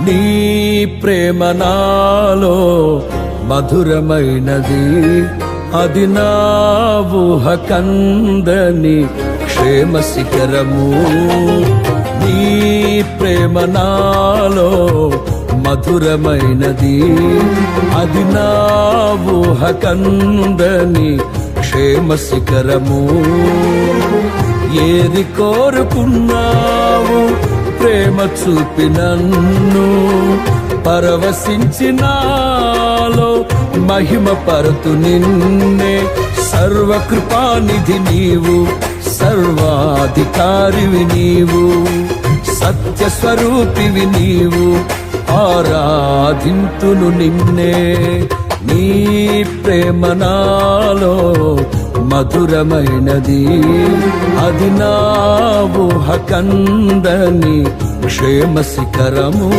నీ ప్రేమ నాలో మధురమైనది, అది నా ఊహ కందని క్షేమ శిఖరము. నీ ప్రేమ నాలో మధురమైనది, అది నా ఊహ కందని క్షేమ శిఖరము. ఏది కోరుకున్నావు ప్రేమ చూపి నన్ను పరవశించినాలో మహిమ పరతు నిన్నే. సర్వకృపానిధి నీవు, సర్వాధికారివి నీవు, సత్య స్వరూపివి నీవు, ఆరాధింతును నిన్నే. నీ ప్రేమ నాలో మధురమైనది, అది నా ఊహ కందని క్షేమ శిఖరము.